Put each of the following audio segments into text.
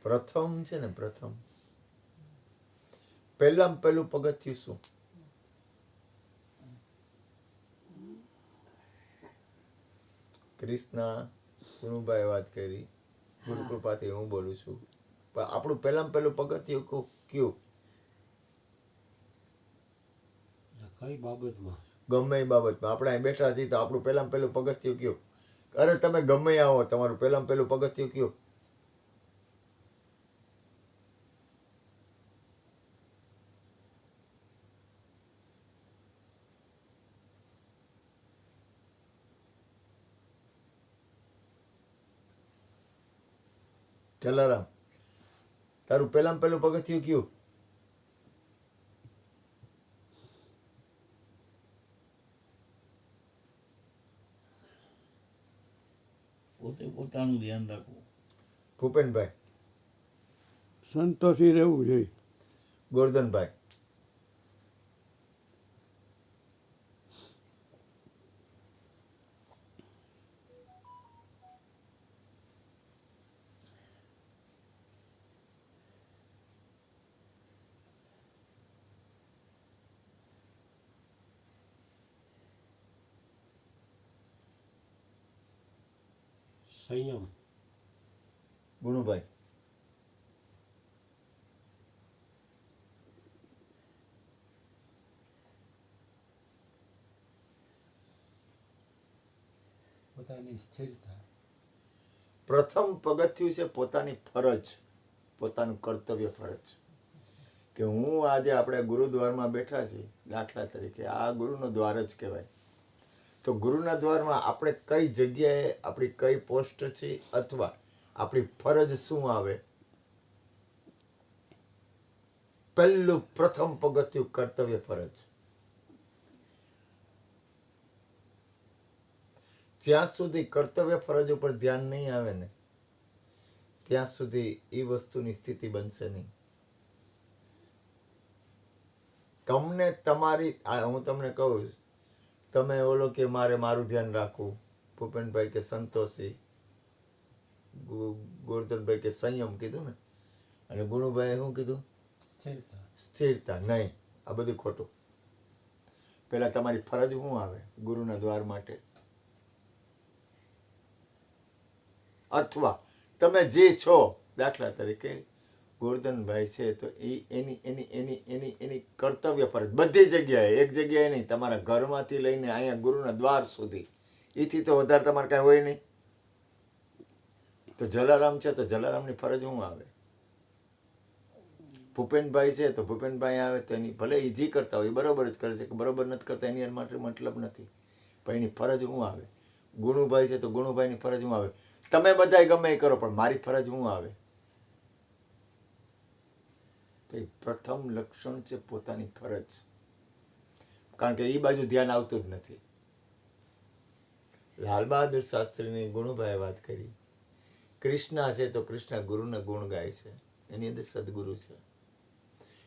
પ્રથમ છે ને, પ્રથમ પહેલામાં પહેલું પગથિયું શું? ક્રિષ્ના ગુરુભાઈ વાત કરી, ગુરુ કૃપાથી હું બોલું છું, પણ આપણું પહેલામાં પહેલું પગથિયું કયું? કઈ બાબતમાં? ગમે એ બાબતમાં. આપણે અહીં બેઠા છીએ તો આપણું પહેલામાં પહેલું પગથિયું કયું? અરે તમે ગમે આવો, તમારું પહેલામાં પહેલું પગથિયું કયું? જલારામ, તારું પહેલામાં પહેલું પગથિયું કયું? પોતે પોતાનું ધ્યાન રાખવું. ભૂપેનભાઈ? સંતોષી રહેવું જોઈએ. ગોરધનભાઈ? સંયમ. ગુણુભાઈ? પોતાની સ્થિરતા. પ્રથમ પગથિયું છે પોતાની ફરજ, પોતાનું કર્તવ્ય ફરજ. કે હું આજે આપણે ગુરુદ્વારમાં બેઠા છીએ, દાખલા તરીકે આ ગુરુનો દ્વાર જ કહેવાય. તો ગુરુના દ્વારમાં આપણે કઈ જગ્યાએ, આપણી કઈ પોસ્ટ છે, અથવા આપણી ફરજ શું આવે? પહેલું પ્રથમ પગથિયું કર્તવ્ય ફરજ. જ્યાં સુધી કર્તવ્ય ફરજ ઉપર ધ્યાન નહીં આવે ને, ત્યાં સુધી એ વસ્તુની સ્થિતિ બનશે નહીં. તમને તમારી, હું તમને કહું, તમે ઓલો કે મારે મારું ધ્યાન રાખવું, ભૂપેનભાઈ કે સંતોષી, ગોરધનભાઈ કે સંયમ કીધું ને, અને ગુણુભાઈ શું કીધું? સ્થિરતા. સ્થિરતા. નહીં, આ બધું ખોટું. પેલા તમારી ફરજ શું આવે ગુરુના દ્વાર માટે? અથવા તમે જે છો, દાખલા તરીકે ગોરધનભાઈ છે તો એની કર્તવ્ય ફરજ બધી જગ્યાએ, એક જગ્યાએ નહીં, તમારા ઘરમાંથી લઈને અહીંયા ગુરુના દ્વાર સુધી, એથી તો વધારે તમારે કાંઈ હોય નહીં. તો જલારામ છે તો જલારામની ફરજ શું આવે? ભૂપેનભાઈ છે તો ભૂપેનભાઈ આવે તો એની, ભલે એ જે કરતા હોય એ બરોબર જ કરે છે, કે બરોબર નથી કરતા એની માટે મતલબ નથી, પણ એની ફરજ શું આવે? ગુણુભાઈ છે તો ગુણુભાઈની ફરજ શું આવે? તમે બધા ગમે એ કરો, પણ મારી ફરજ શું આવે? તો એ પ્રથમ લક્ષણ છે પોતાની ફરજ. કારણ કે એ બાજુ ધ્યાન આવતું જ નથી. લાલ બહાદુર શાસ્ત્રીની ગુણુભાઈ વાત કરી, કૃષ્ણા છે તો કૃષ્ણ ગુરુના ગુણ ગાય છે, એની અંદર સદગુરુ છે.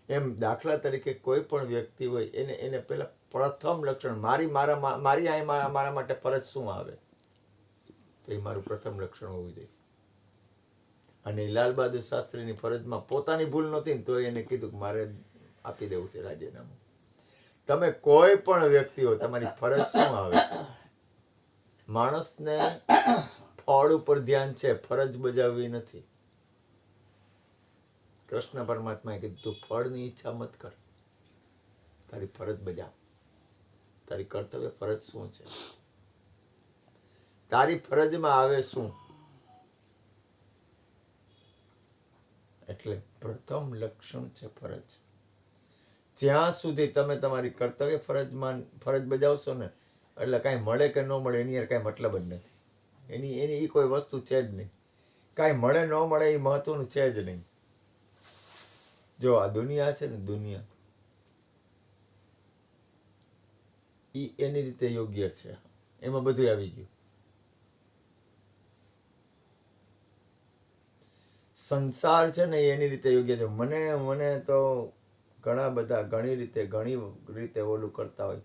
એમ દાખલા તરીકે કોઈ પણ વ્યક્તિ હોય એને પેલા પ્રથમ લક્ષણ, મારી અહીં મારા માટે ફરજ શું આવે? તો એ મારું પ્રથમ લક્ષણ હોવું જોઈએ. અને લાલ બહાદુર શાસ્ત્રીની ફરજમાં પોતાની ભૂલ નહોતી ને તો એને કીધું કે મારે આપી દેવું છે રાજીનામું. તમે કોઈ પણ વ્યક્તિ હો, તમારી ફરજ શું આવે? માણસને ફળ ઉપર ધ્યાન છે, ફરજ બજાવવી નથી. કૃષ્ણ પરમાત્માએ કીધું તું ફળની ઈચ્છા મત કર, તારી ફરજ બજાવ. તારી કર્તવ્ય ફરજ શું છે? તારી ફરજમાં આવે શું? એટલે પ્રથમ લક્ષણ છે ફરજ. જ્યાં સુધી તમે તમારી કર્તવ્ય ફરજ બજાવશો ને, એટલે કાંઈ મળે કે ન મળે એની યાર કાંઈ મતલબ જ નથી. એની એ કોઈ વસ્તુ છે જ નહીં. કાંઈ મળે ન મળે એ મહત્વનું છે જ નહીં. જો આ દુનિયા છે ને, દુનિયા એ એની રીતે યોગ્ય છે, એમાં બધું આવી ગયું. સંસાર છે ને એની રીતે યોગ્ય છે. મને તો ઘણા બધા ઘણી રીતે ઓલું કરતા હોય,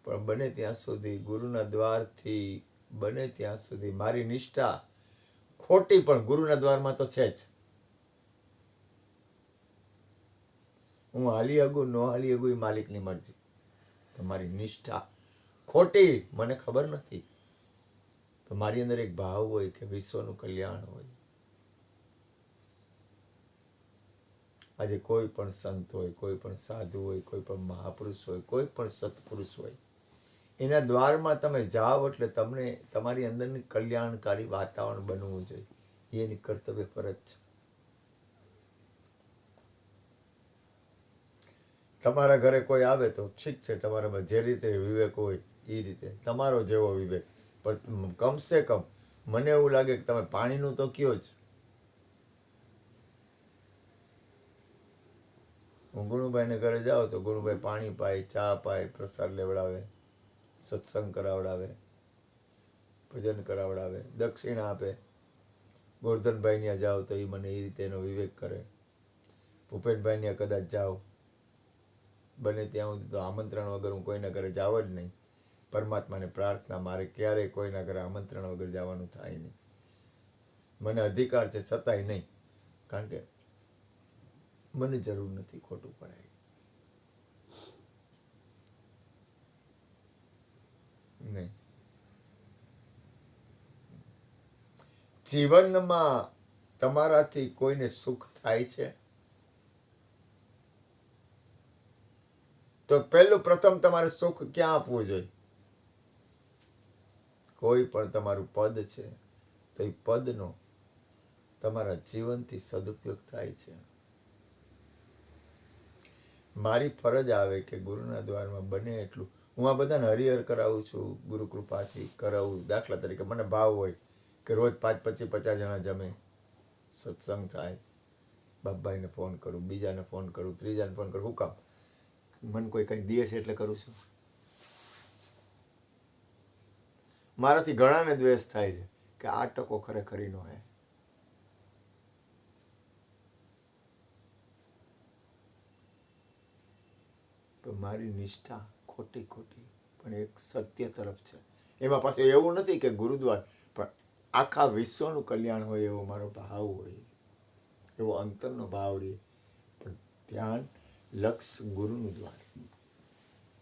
પણ બને ત્યાં સુધી ગુરુના દ્વારથી, બને ત્યાં સુધી મારી નિષ્ઠા ખોટી પણ ગુરુના દ્વારમાં તો છે જ. હું હાલી હગું ન હાલી હગું એ માલિકની મરજી. તમારી નિષ્ઠા ખોટી મને ખબર નથી, તો મારી અંદર એક ભાવ હોય કે વિશ્વનું કલ્યાણ હોય. આજે કોઈ પણ સંત હોય, કોઈ પણ સાધુ હોય, કોઈ પણ મહાપુરુષ હોય, કોઈ પણ સત્પુરુષ હોય, એના દ્વારમાં તમે જાઓ એટલે તમને તમારી અંદરની કલ્યાણકારી વાતાવરણ બનવું જોઈએ. એની કર્તવ્ય ફરજ છે. તમારા ઘરે કોઈ આવે તો ઠીક છે, તમારામાં જે રીતે વિવેક હોય એ રીતે તમારો જેવો વિવેક, પણ કમસે કમ મને એવું લાગે કે તમે પાણીનું તો કયો જ. હું ગુણુભાઈને ઘરે જાઉં તો ગુણુભાઈ પાણી પાય, ચા પાય, પ્રસાદ લેવડાવે, સત્સંગ કરાવડાવે, ભજન કરાવડાવે, દક્ષિણા આપે. ગોરધનભાઈ ત્યાં જાઓ તો એ મને એ રીતે એનો વિવેક કરે. ભૂપેનભાઈ ત્યાં કદાચ જાઓ, બને ત્યાં સુધી તો આમંત્રણ વગર હું કોઈના ઘરે જાવ જ નહીં. પરમાત્માને પ્રાર્થના, મારે ક્યારેય કોઈના ઘરે આમંત્રણ વગર જવાનું થાય નહીં. મને અધિકાર છે છતાંય નહીં, કારણ કે મને જરૂર નથી ખોટું પડાય. નહીં. જીવનમાં તમારાથી કોઈને સુખ થાય છે તો પહેલું પ્રથમ તમારે સુખ ક્યાં આપવું જોઈએ? કોઈ પણ તમારું પદ છે તો એ પદનો તમારા જીવનથી સદુપયોગ થાય છે. મારી ફરજ આવે કે ગુરુના દ્વારમાં બને એટલું હું આ બધાને હરિહર કરાવું છું, ગુરુ કૃપાથી કરાવું. દાખલા તરીકે મને ભાવ હોય કે રોજ 5, 25, 50 જણા જમે, સત્સંગ થાય, બાપભાઈને ફોન કરું, બીજાને ફોન કરું, ત્રીજાને ફોન કરું. શું કામ? મને કોઈ કંઈ દે છે એટલે કરું છું. મારાથી ઘણાને દ્વેષ થાય છે કે આ ટકો ખરેખર નો હે. તો મારી નિષ્ઠા ખોટી પણ એક સત્ય તરફ છે. એમાં પાછું એવું નથી કે ગુરુદ્વાર, પણ આખા વિશ્વનું કલ્યાણ હોય એવો મારો ભાવ હોય, એવો અંતરનો ભાવ રહે. પણ ધ્યાન, લક્ષ ગુરુનું દ્વાર,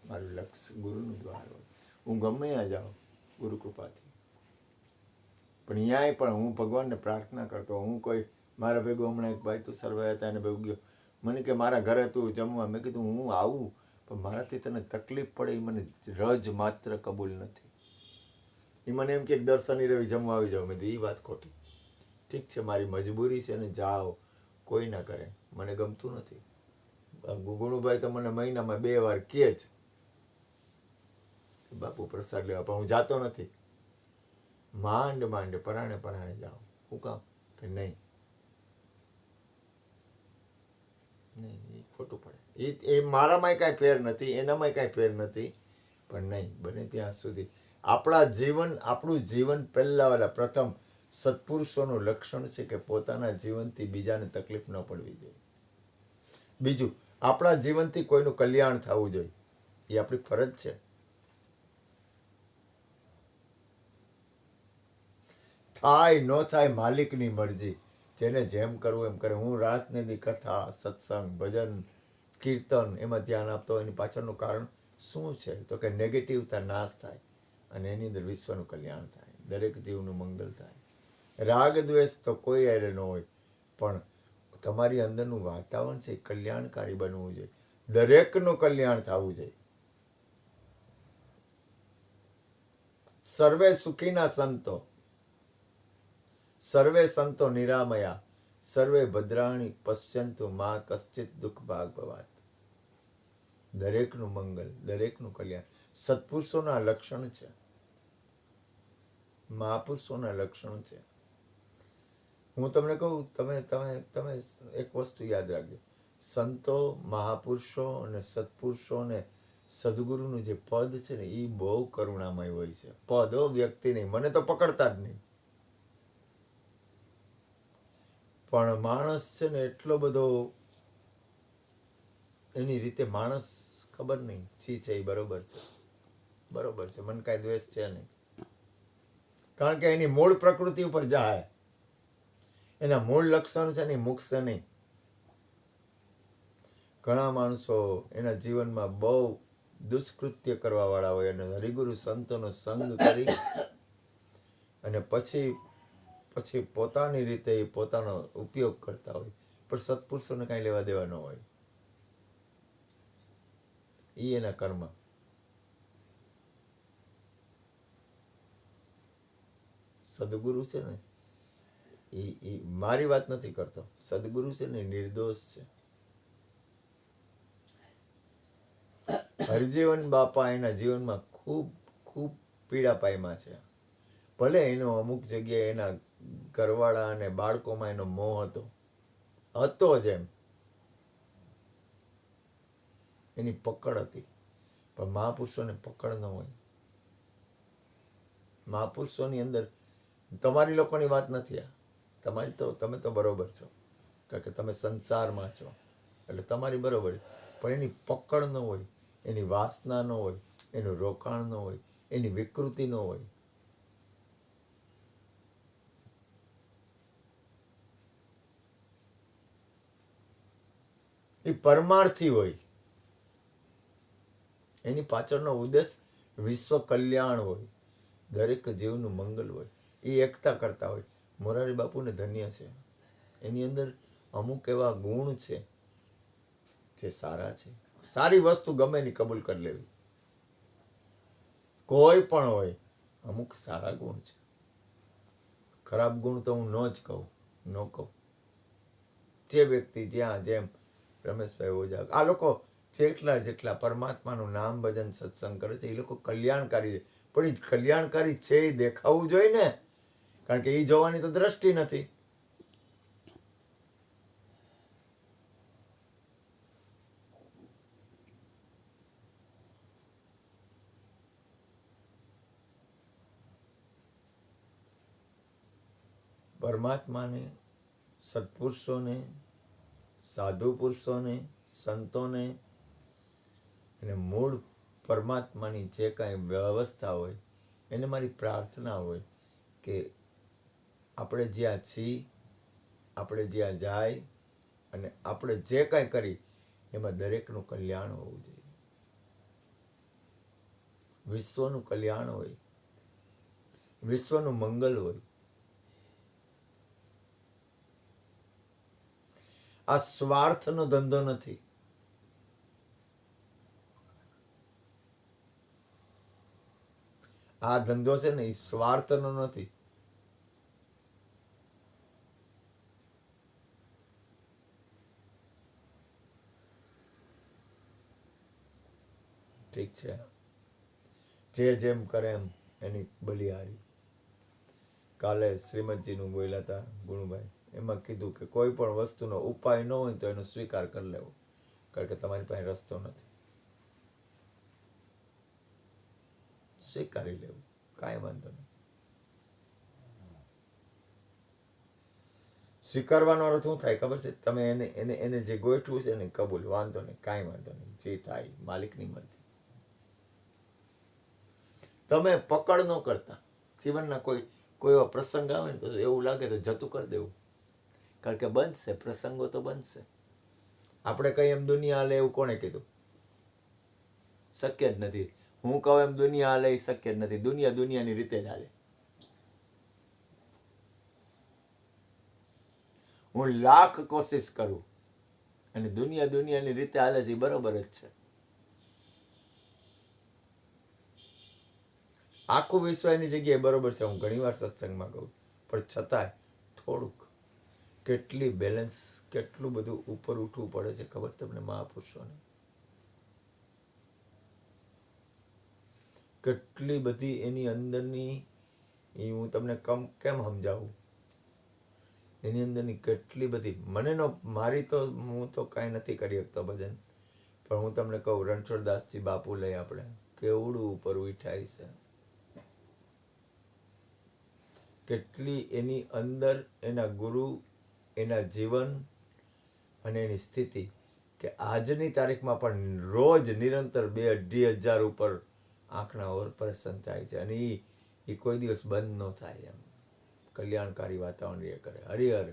મારું લક્ષ ગુરુનું દ્વાર હોય. હું ગમે ત્યાં જાઉં ગુરુ કૃપાથી, પણ ત્યાંય પણ હું ભગવાનને પ્રાર્થના કરતો. હું કોઈ મારા ભેગું હમણાં એક ભાઈ તું સર્વે હતા એને ભેગું ગયો, મને કે મારા ઘરે તું જમવા. મેં કીધું હું આવું, પણ મારાથી તને તકલીફ પડે એ મને રજ માત્ર કબૂલ નથી. એ મને એમ કે દર શનિ રવિ જમવા આવી જાવ. મેં કીધું એ વાત ખોટી. ઠીક છે, મારી મજબૂરી છે ને જાઓ, કોઈ ના કરે, મને ગમતું નથી. ગુણુભાઈ તો મને મહિનામાં 2 વાર કહે જ બાપુ પ્રસાદ લેવા, પણ હું જાતો નથી. માંડ પરાણે જાઉં. શું કામ? કે નહીં, એ ખોટું પડે. એ મારામાંય કાંઈ ફેર નથી, એનામાંય કાંઈ ફેર નથી, પણ નહીં, બને ત્યાં સુધી આપણું જીવન પહેલા પ્રથમ સત્પુરુષોનું લક્ષણ છે કે પોતાના જીવનથી બીજાને તકલીફ ન પડવી જોઈએ. બીજું, આપણા જીવનથી કોઈનું કલ્યાણ થવું જોઈએ, એ આપણી ફરજ છે. થાય ન થાય માલિકની મરજી, જેને જેમ કરવું એમ કરે. હું રાતને દી કથા, સત્સંગ, ભજન, કીર્તન એમાં ધ્યાન આપતો હોય. એની પાછળનું કારણ શું છે? તો કે નેગેટિવતા નાશ થાય અને એની અંદર વિશ્વનું કલ્યાણ થાય, દરેક જીવનું મંગલ થાય. રાગ દ્વેષ તો કોઈ હારે ન હોય, પણ તમારી અંદરનું વાતાવરણ છે કલ્યાણકારી બનવું જોઈએ. દરેકનું કલ્યાણ થવું જોઈએ. સર્વે સુખીના સંતો, સર્વે સંતો નિરામયા, સર્વે ભદ્રાણી પશ્યંતુ મા કશ્ચિત દુઃખ ભાગ ભવાત. દરેકનું મંગલ, દરેકનું કલ્યાણ સત્પુરુષોના લક્ષણ છે, મહાપુરુષોના લક્ષણ છે. હું તમને કહું, તમે એક વસ્તુ યાદ રાખજો. સંતો, મહાપુરુષો અને સત્પુરુષો ને સદગુરુનું જે પદ છે ને એ બહુ કરુણામય હોય છે. પદ, વ્યક્તિ નહીં. મને તો પકડતા જ નહીં, પણ માણસ છે ને એટલો બધો એની રીતે માણસ ખબર નહીં છે એ બરોબર છે, મને કાંઈ દ્વેષ છે નહીં, કારણ કે એની મૂળ પ્રકૃતિ ઉપર જાય, એના મૂળ લક્ષણ છે ને મૂકશે નહીં. ઘણા માણસો એના જીવનમાં બહુ દુષ્કૃત્ય કરવાવાળા હોય અને હરિગુરુ સંતોનો સંગ કરી અને પછી પોતાની રીતે એ પોતાનો ઉપયોગ કરતા હોય, પણ સત્પુરુષોને કાંઈ લેવા દેવા ન હોય. એ એના કર્મ. સદગુરુ છે ને એ મારી વાત નથી કરતો. સદગુરુ છે ને નિર્દોષ છે. હરિજીવન બાપા એના જીવનમાં ખૂબ ખૂબ પીડા પામ્યા છે. ભલે એનો અમુક જગ્યાએ એના ઘરવાળા અને બાળકોમાં એનો મોહ હતો જ એમ, એની પકડ હતી, પણ મહાપુરુષોને પકડ ન હોય. મહાપુરુષોની અંદર તમારી લોકોની વાત નથી આ. તમે તો બરોબર છો, કારણ કે તમે સંસારમાં છો એટલે તમારી બરોબર, પણ એની પકડ ન હોય, એની વાસના ન હોય, એનું રોકાણ ન હોય, એની વિકૃતિ ન હોય. એ પરમાર્થી હોય. એની પાછળનો ઉદ્દેશ વિશ્વ કલ્યાણ હોય, દરેક જીવનું મંગલ હોય, એ એકતા કરતા હોય. મોરારી બાપુને ધન્ય છે, એની અંદર અમુક એવા ગુણ છે જે સારા છે. સારી વસ્તુ ગમે એની કબૂલ કરી લેવી, કોઈ પણ હોય. અમુક સારા ગુણ છે, ખરાબ ગુણ તો હું ન કહું. જે વ્યક્તિ જ્યાં જેમ રમેશભાઈ ઓઝા આ લોકો જેટલા પરમાત્માનું નામ ભજન સત્સંગ કરે છે એ લોકો કલ્યાણકારી છે, પણ એ કલ્યાણકારી છે એ દેખાવું જોઈએ ને, કારણ કે એ જોવાની તો દ્રષ્ટિ નથી. પરમાત્માને, સત્પુરુષોને, સાધુ પુરુષોને, સંતોને અને મૂળ પરમાત્માની જે કાંઈ વ્યવસ્થા હોય એને મારી પ્રાર્થના હોય કે આપણે જ્યાં છીએ, આપણે જ્યાં જાય અને આપણે જે કાંઈ કરી એમાં દરેકનું કલ્યાણ હોવું જોઈએ, વિશ્વનું કલ્યાણ હોય, વિશ્વનું મંગલ હોય. આ સ્વાર્થનો ધંધો નથી. આ ધંધો છે ને એ સ્વાર્થનો નથી. ઠીક છે, જે જેમ કરે એમ એની બલિહારી. કાલે શ્રીમદજીનું બોલ્યા હતા ગુણભાઈ, એમાં કીધું કે કોઈ પણ વસ્તુનો ઉપાય ન હોય તો એનો સ્વીકાર કરી લેવો, કારણ કે તમારી પાસે રસ્તો નથી. સ્વીકારી લેવું, કાંઈ વાંધો નહીં. સ્વીકારવાનો અર્થ શું થાય ખબર છે? તમે એને જે ગોઠવું છે ને કબૂલ, વાંધો નહીં, કાંઈ વાંધો નહીં, જે થાય માલિકની મરજી. તમે પકડ ન કરતા. જીવનના કોઈ એવા પ્રસંગ આવે ને તો એવું લાગે તો જતું કરી દેવું, કારણ કે બનશે, પ્રસંગો તો બનશે. આપણે કઈ એમ દુનિયા હાલે એવું કોણે કીધું? શક્ય જ નથી. હું કહું એમ દુનિયા હાલે એ શક્ય જ નથી. દુનિયાની રીતે જ હાલે. હું લાખ કોશિશ કરું અને દુનિયાની રીતે હાલે છે એ બરોબર જ છે. આખું વિશ્વ એની જગ્યાએ બરોબર છે, હું ઘણી વાર સત્સંગમાં કહું, પણ છતાંય થોડુંક કેટલું બધું ઉપર ઉઠવું પડે છે ખબર તમને મહાપુરુષોને? કેટલી બધી એની અંદરની, એ હું તમને કેમ સમજાવું, એની અંદરની કેટલી બધી હું તો કાંઈ નથી કરી શકતો ભજન, પણ હું તમને કહું, રણછોડદાસજી બાપુ લઈ આપણે કેવડું ઉપર ઉઠાય છે. કેટલી એની અંદર એના ગુરુ, એના જીવન અને એની સ્થિતિ, કે આજની તારીખમાં પણ રોજ નિરંતર 2-2,500 ઉપર આંખના ઓપરેશન થાય છે, અને એ કોઈ દિવસ બંધ ન થાય એમ કલ્યાણકારી વાતાવરણ એ કરે. હરિહર,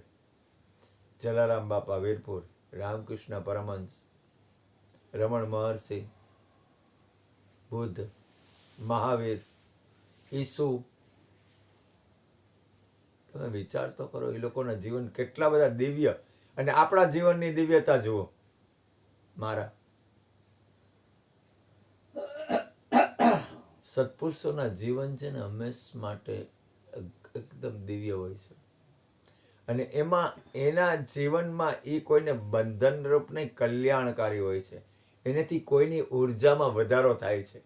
જલારામ બાપા વીરપુર, રામકૃષ્ણ પરમહંસ, રમણ મહર્ષિ, બુદ્ધ, મહાવીર, ઈસુ, તમે વિચાર તો કરો એ લોકોના જીવન કેટલા બધા દિવ્ય, અને આપણા જીવનની દિવ્યતા જુઓ. મારા સત્પુરુષોના જીવન છે ને હંમેશ માટે એકદમ દિવ્ય હોય છે, અને એમાં એના જીવનમાં એ કોઈને બંધનરૂપ નહીં, કલ્યાણકારી હોય છે. એનાથી કોઈની ઉર્જામાં વધારો થાય છે,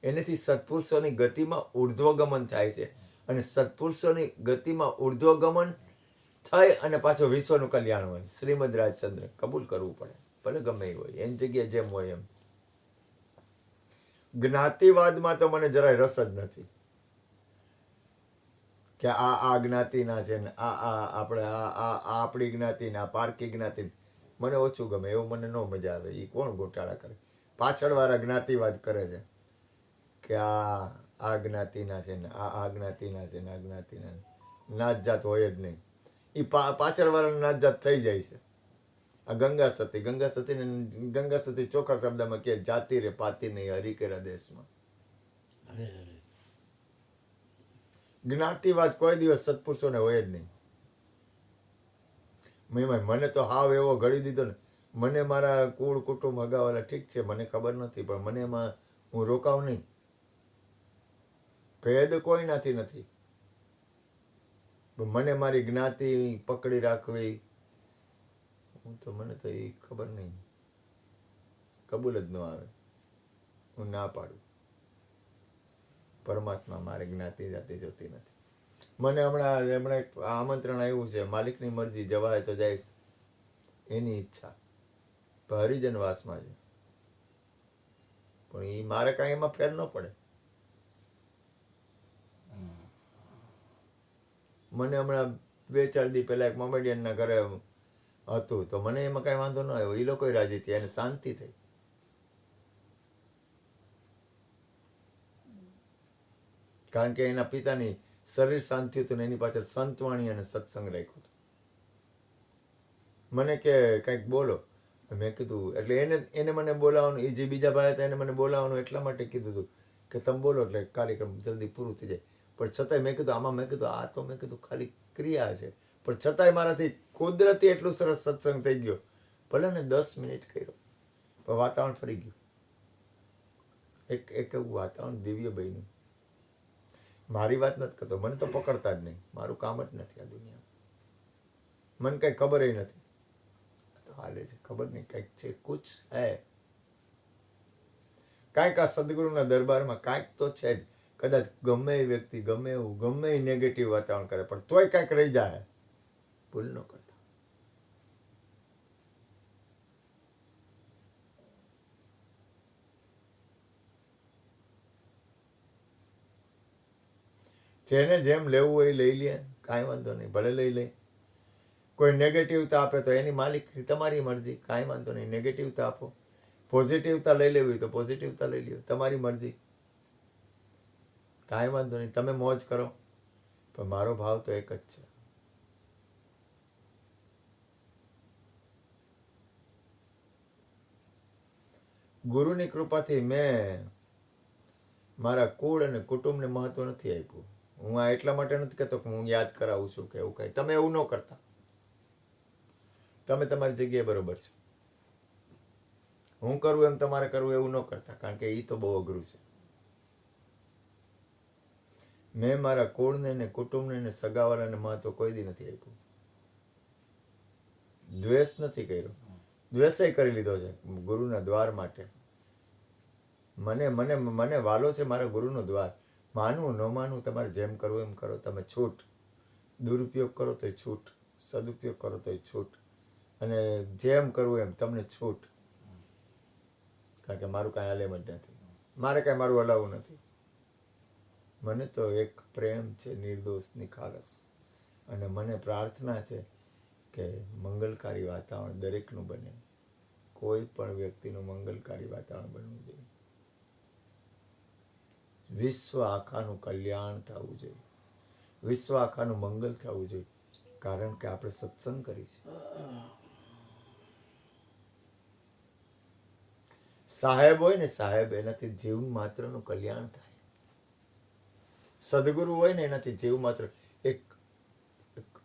એનાથી સત્પુરુષોની ગતિમાં ઉર્ધ્વગમન થાય છે, અને સત્પુરુષોની ગતિમાં ઉર્ધ્વગમન થઈ અને પાછો વિશ્વનું કલ્યાણ હોય. શ્રીમદ રાજચંદ્ર કબૂલ કરવું પડે, ભલે ગમે એ હોય, એની જગ્યાએ જેમ હોય એમ. જ્ઞાતિવાદમાં તો મને જરાય રસ જ નથી કે આ જ્ઞાતિના છે ને આપણે આપણી જ્ઞાતિ ને આ પારકી જ્ઞાતિ, મને ઓછું ગમે. એવું મને ન મજા આવે. એ કોણ ગોટાળા કરે? પાછળવાળા જ્ઞાતિવાદ કરે છે કે આ જ્ઞાતિના છે ને આ જ્ઞાતિના છે ને આ જ્ઞાતિના. નાત જાત હોય જ નહીં. એ પાછળવાળા નાત જાત થઈ જાય છે. આ ગંગા સતી ચોખ્ખા શબ્દમાં કે જાતિ રે પાતી નહીં હરિકેરા દેશમાં. જ્ઞાતિવાદ કોઈ દિવસ સત્પુરુષોને હોય જ નહીં. મને તો હાવ એવો ઘડી દીધો ને, મને મારા કુળ કુટુંબ હગાવાલા ઠીક છે, મને ખબર નથી, પણ મને એમાં હું રોકાવ નહીં. ભેદ કોઈનાથી નથી. મને મારી જ્ઞાતિ પકડી રાખવી, મને તો એ ખબર નહીં, કબૂલ જ ન આવે. હું ના પાડું. પરમાત્મા મારે જ્ઞાતિ જાતિ જોતી નથી. મને હમણાં એક આમંત્રણ આવ્યું છે, માલિકની મરજી, જવાય તો જઈશ, એની ઈચ્છા. હરિજનવાસમાં છે, પણ એ મારે કાંઈ એમાં ફેર ન પડે. મને હમણાં 2-4 દી પહેલા એક મોમેડિયનના ઘરે હતું, તો મને એમાં કાંઈ વાંધો ન આવ્યો. એ લોકો રાજી થયા, એને શાંતિ થઈ. કારણ કે એના પિતાની શરીર શાંત થયું હતું ને એની પાછળ સંતવાણી અને સત્સંગ રાખ્યું હતું. મને કે કંઈક બોલો. મેં કીધું, એટલે એને મને બોલાવવાનું, એ જે બીજા ભાઈ હતા એને મને બોલાવવાનું એટલા માટે કીધું હતું કે તમે બોલો એટલે કાર્યક્રમ જલ્દી પૂરું થઈ જાય. પણ છતાંય મેં કીધું આમાં, મેં કીધું આ તો મેં કીધું ખાલી ક્રિયા છે, પણ છતાંય મારાથી કુદરતી એટલું સરસ સત્સંગ થઈ ગયો. ભલે ને 10 મિનિટ કર્યો, પણ વાતાવરણ ફરી ગયું. એક એવું વાતાવરણ દિવ્ય બન્યું. મારી વાત નથી કરતો, મને તો પકડતા જ નહીં. મારું કામ જ નથી આ દુનિયામાં. મને કંઈ ખબર નથી. તો હાલે છે, ખબર નહીં, કંઈક છે, કુછ હે. કાંઈક આ સદગુરુના દરબારમાં કાંઈક તો છે જ. કદાચ ગમે એ વ્યક્તિ, ગમે એવું, ગમે એ નેગેટિવ વાતાવરણ કરે, પણ તોય કાંઈક રહી જાય. ભૂલ ન કરતા. જેને જેમ લેવું હોય લઈ લે, કાંઈ વાંધો નહીં, ભલે લઈ લે. કોઈ નેગેટિવતા આપે તો એની માલિક, તમારી મરજી, કાંઈ વાંધો નહીં. નેગેટિવતા આપો, પોઝિટિવતા લઈ લેવી હોય તો પોઝિટિવતા લઈ લ્યો, તમારી મરજી, કાંઈ વાંધો નહીં. તમે મોજ કરો, પણ મારો ભાવ તો એક જ છે. ગુરુની કૃપાથી મેં મારા કુળ અને કુટુંબને મહત્વ નથી આપ્યું. હું આ એટલા માટે નથી કહેતો કે હું યાદ કરાવું છું કે એવું કંઈ. તમે એવું ન કરતા. તમે તમારી જગ્યાએ બરોબર છો. હું કરું એમ તમારે કરવું એવું ન કરતા, કારણ કે એ તો બહુ અઘરું છે. મેં મારા કુળને ને કુટુંબને ને સગાવાલાને મહત્વ કોઈ દી નથી આપ્યું. દ્વેષ નથી કર્યો. દ્વેષય કરી લીધો છે ગુરુના દ્વાર માટે. મને વાલો છે મારા ગુરુનો દ્વાર. માનવું ન માનવું તમારે જેમ કરવું એમ કરો. તમે છૂટ. દુરુપયોગ કરો તોય છૂટ, સદુપયોગ કરો તોય છૂટ, અને જેમ કરવું એમ તમને છૂટ. કારણ કે મારું કાંઈ હલેમ જ નથી. મારે કાંઈ મારું હલાવવું નથી. મને તો એક પ્રેમ છે નિર્દોષ, નિખાલસ, અને મને પ્રાર્થના છે કે મંગલકારી વાતાવરણ દરેકનું બને. કોઈ પણ વ્યક્તિનું મંગલકારી વાતાવરણ બનવું જોઈએ. વિશ્વ આખાનું કલ્યાણ થવું જોઈએ. વિશ્વ આખાનું મંગલ થવું જોઈએ. કારણ કે આપણે સત્સંગ કરી છે. સાહેબ હોય ને સાહેબ, એનાથી જીવ માત્રનું કલ્યાણ થાય. સદગુરુ હોય ને એનાથી જીવ માત્ર, એક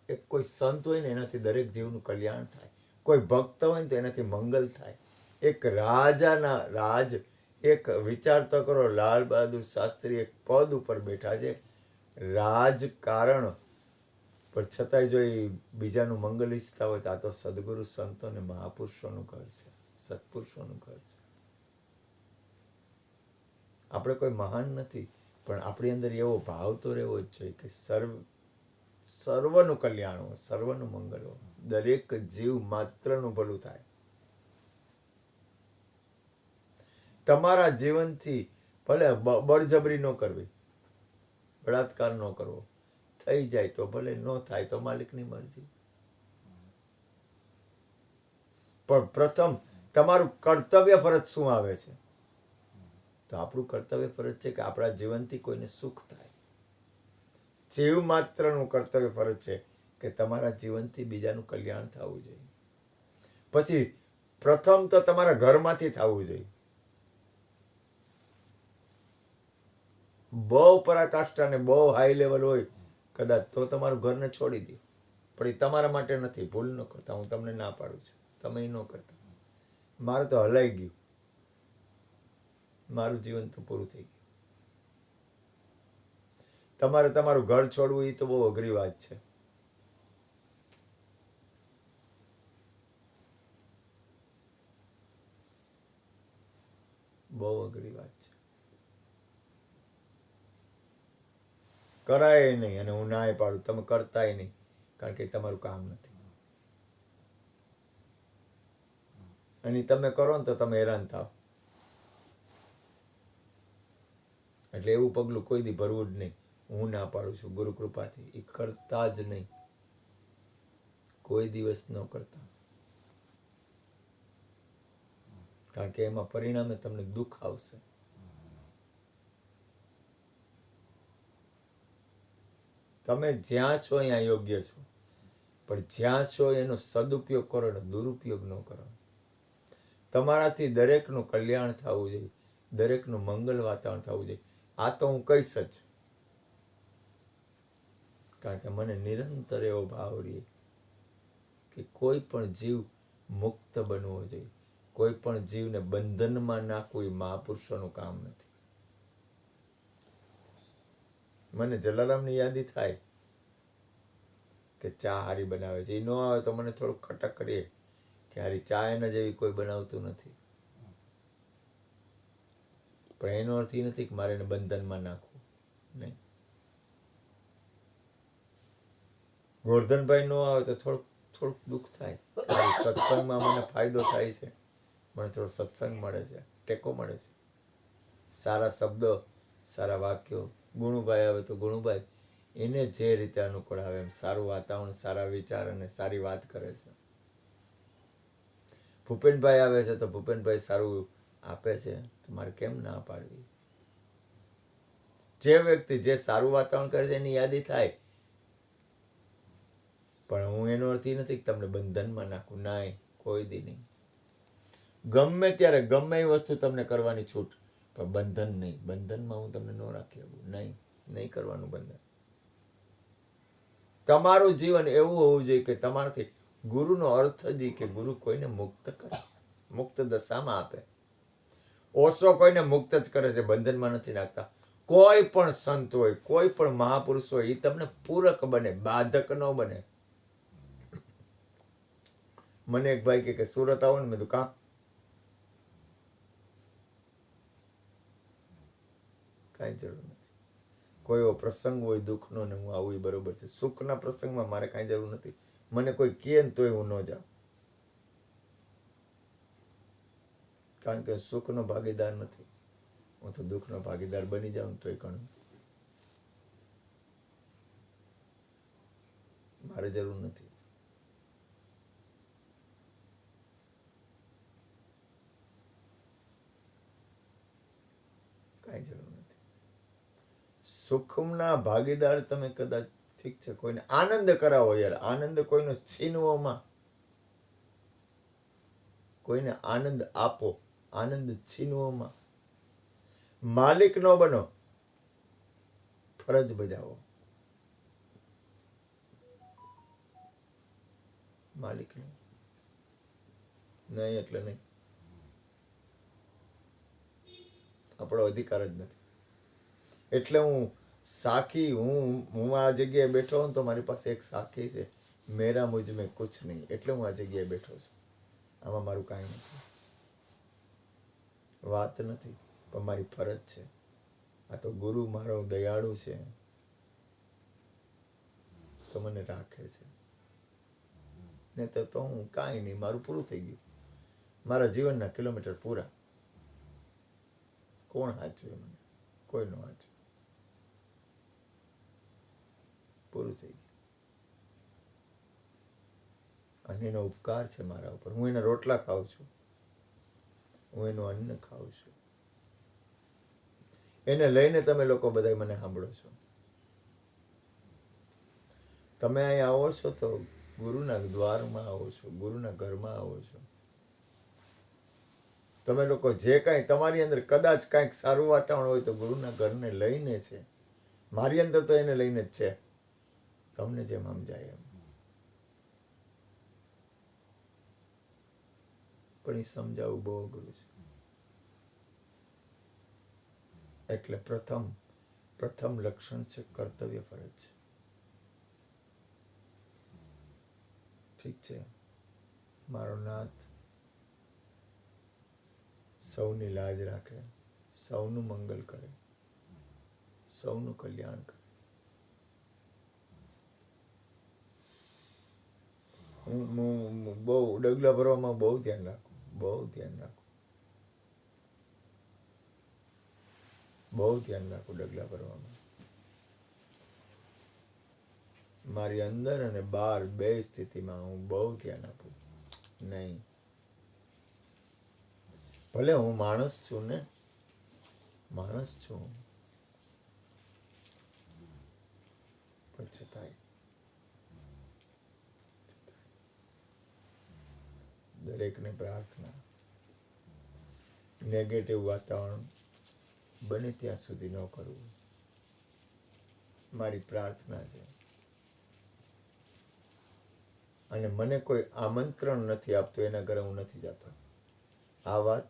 એક કોઈ સંત હોય ને એનાથી દરેક જીવનું કલ્યાણ થાય. કોઈ ભક્ત હોય ને તો એનાથી મંગલ થાય. એક રાજાના રાજ, એક વિચાર તો કરો, લાલ બહાદુર શાસ્ત્રી એક પદ ઉપર બેઠા છે, રાજકારણ, પણ છતાંય જો એ બીજાનું મંગલ ઈચ્છતા હોય તો આ તો સદગુરુ સંતો ને મહાપુરુષોનું ઘર છે, સત્પુરુષોનું ઘર છે. આપણે કોઈ મહાન નથી, પણ આપણી અંદર એવો ભાવ તો રહેવો જ જોઈએ કે સર્વનું કલ્યાણ હોય, સર્વનું મંગળ હોય, દરેક જીવ માત્રનું ભલું થાય. તમારા જીવનથી ભલે બળજબરી ન કરવી, બળાત્કાર ન કરવો, થઈ જાય તો ભલે, ન થાય તો માલિકની મરજી. પણ પ્રથમ તમારું કર્તવ્ય ફરજ શું આવે છે? તો આપણું કર્તવ્ય ફરજ છે કે આપણા જીવનથી કોઈને સુખ થાય. જીવ માત્રનું કર્તવ્ય ફરજ છે કે તમારા જીવનથી બીજાનું કલ્યાણ થવું જોઈએ. પછી પ્રથમ તો તમારા ઘરમાંથી થવું જોઈએ. બહુ પરાકાષ્ઠા ને બહુ હાઈ લેવલ હોય કદાચ તો તમારું ઘરને છોડી દો, પણ એ તમારા માટે નથી. ભૂલ ન કરતા, હું તમને ના પાડું છું, તમે ન કરતા. મારે તો હલાઈ ગયું, મારું જીવન તો પૂરું થઈ ગયું. તમારે તમારું ઘર છોડવું એ તો બહુ અઘરી વાત છે. બહુ અઘરી વાત છે. કરાય નહીં, અને હું નાય પાડું, તમે કરતાય નહીં, કારણ કે તમારું કામ નથી. અને તમે કરો ને તો તમે હેરાન થાવ. એટલે એવું પગલું કોઈ દી ભરવું જ નહીં. હું ના પાડું છું ગુરુ કૃપાથી, એ કરતા જ નહીં, કોઈ દિવસ ન કરતા. કારણ કે એમાં પરિણામે તમને દુઃખ આવશે. તમે જ્યાં છો અહીંયા યોગ્ય છો, પણ જ્યાં છો એનો સદુપયોગ કરો ને દુરુપયોગ ન કરો. તમારાથી દરેકનું કલ્યાણ થવું જોઈએ, દરેકનું મંગલ વાતાવરણ થવું જોઈએ. આ તો હું કહીશ જ, કારણ કે મને નિરંતર એવો ભાવ રહે કે કોઈ પણ જીવ મુક્ત બનવો જોઈએ. કોઈ પણ જીવને બંધનમાં નાખવું એ મહાપુરુષોનું કામ નથી. મને જલારામની યાદી થાય કે ચા હારી બનાવે છે, એ ન આવે તો મને થોડુંક ખટક કરીએ કે હારી ચા એના જેવી કોઈ બનાવતું નથી. પણ એનો અર્થ એ નથી કે મારે એને બંધનમાં નાખવું, નહીં. ગોરધનભાઈ નો આવે તો થોડુંક દુઃખ થાય. સત્સંગમાં મને ફાયદો થાય છે, મને થોડો સત્સંગ મળે છે, ટેકો મળે છે, સારા શબ્દો, સારા વાક્યો. ગુણુભાઈ આવે તો ગુણુભાઈ એને જે રીતે અનુકૂળ આવે એમ સારું વાતાવરણ, સારા વિચાર અને સારી વાત કરે છે. ભૂપેનભાઈ આવે છે તો ભૂપેનભાઈ સારું આપે છે, તો મારે કેમ ના પાડવી? જે વ્યક્તિ જે સારું વાતાવરણ કરે છે એની યાદી થાય. પણ હું એનો અર્થ એ નથી કે તમને બંધનમાં નાખું, ના, કોઈ દી નહીં. ગમે ત્યારે ગમે એ વસ્તુ તમને કરવાની છૂટ, પણ બંધન નહીં. બંધનમાં હું તમને ન રાખી શકું, નહીં કરવાનું બંધન. તમારું જીવન એવું હોવું જોઈએ કે તમારાથી ગુરુનો અર્થ જ કે ગુરુ કોઈને મુક્ત કરે, મુક્ત દશામાં આપે. ઓશો કોઈને મુક્ત જ કરે છે, બંધનમાં નથી નાખતા. કોઈ પણ સંત હોય, કોઈ પણ મહાપુરુષ હોય, એ તમને પૂરક બને, બાધક ન બને. મને એક ભાઈ કે સુરત આવો ને, મેં તો કાં કાંઈ જરૂર નથી. કોઈ એવો પ્રસંગ હોય દુઃખનો ને હું આવું, એ બરોબર છે. સુખના પ્રસંગમાં મારે કાંઈ જરૂર નથી. મને કોઈ કહે ને તોય હું ન જાઉં, કારણ કે સુખનો ભાગીદાર નથી. હું તો દુઃખનો ભાગીદાર બની જાઉં તોય ઘણું, મારે જરૂર નથી. કાંઈ જરૂર નથી. સુખના ભાગીદાર તમે કદાચ ઠીક છે, કોઈને આનંદ કરાવો યાર, આનંદ કોઈનો છીનવોમાં, કોઈને આનંદ આપો, આનંદ છીનવોમાં માલિક ન બનો, ફરજ બજાવો. માલિક નહીં એટલે નહીં, આપણો અધિકાર જ નથી. એટલે હું સાખી, હું આ જગ્યાએ બેઠો હોઉં તો મારી પાસે એક સાખી છે, મેરા મુझ में कुछ નહીં, એટલે હું આ જગ્યાએ બેઠો છું. આમાં મારું કાંઈ નથી, વાત નથી, પણ મારી ફરજ છે. આ તો ગુરુ મારો દયાળુ છે તો મને રાખે છે, નહીં તો હું કાંઈ નહીં, મારું પૂરું થઈ ગયું. મારા જીવનના કિલોમીટર પૂરા. કોણ સાચવે મને? કોઈ ન સાચવે. પૂરું થઈ ગયું. અને એનો ઉપકાર છે મારા ઉપર. હું એના રોટલા ખાઉં છું, હું એનું અન્ન ખાઉં છું. એને લઈને તમે લોકો બધા મને સાંભળો છો. તમે અહીં આવો છો તો ગુરુના દ્વારમાં આવો છો, ગુરુના ઘરમાં આવો છો. તમે લોકો જે કાંઈ તમારી અંદર કદાચ કાંઈક સારું વાતાવરણ હોય તો ગુરુના ઘરને લઈને છે. મારી અંદર તો એને લઈને જ છે. તમને જેમ સમજાય એમ. પણ એ સમજાવવું બહુ અઘરું છે. એટલે પ્રથમ લક્ષણ છે કર્તવ્ય ફરજ. ઠીક છે, મારો નાથ સૌની લાજ રાખે, સૌનું મંગલ કરે, સૌનું કલ્યાણ કરે. હું બહુ ડગલા ભરવામાં બહુ ધ્યાન રાખું, બહુ ધ્યાન રાખું ડગલા ભરવામાં. મારી અંદર અને બહાર બે સ્થિતિમાં હું બહુ ધ્યાન આપું. નહીં, ભલે હું માણસ છું ને, માણસ છું, પણ છતાંય દરેકને પ્રાર્થના, નેગેટિવ વાતાવરણ બને ત્યાં સુધી ન કરવું. મારી પ્રાર્થના છે. અને મને કોઈ આમંત્રણ નથી આપતું એના ઘરે હું નથી જતો. આ વાત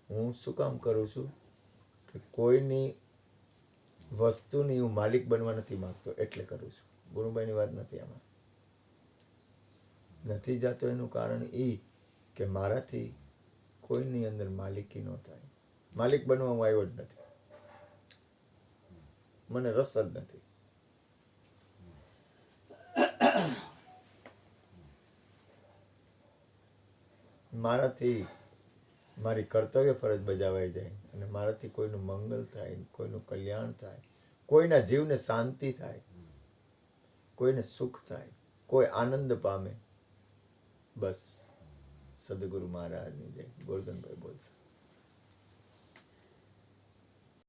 હું શું કામ કરું છું કે કોઈની વસ્તુની હું માલિક બનવા નથી માંગતો, એટલે કરું છું. ગુરુભાઈની વાત નથી આમાં. નથી જતો એનું કારણ એ કે મારાથી કોઈની અંદર માલિકી ન થાય. માલિક બનવા હું આવ્યો જ નથી, મને રસ જ નથી. મારાથી મારી કર્તવ્ય ફરજ બજાવાઈ જાય અને મારાથી કોઈનું મંગલ થાય, કોઈનું કલ્યાણ થાય, કોઈના જીવને શાંતિ થાય, કોઈને સુખ થાય, કોઈ આનંદ પામે, બસ સદગુરુ મહારાજની જય. ગોરધનભાઈ બોલશે.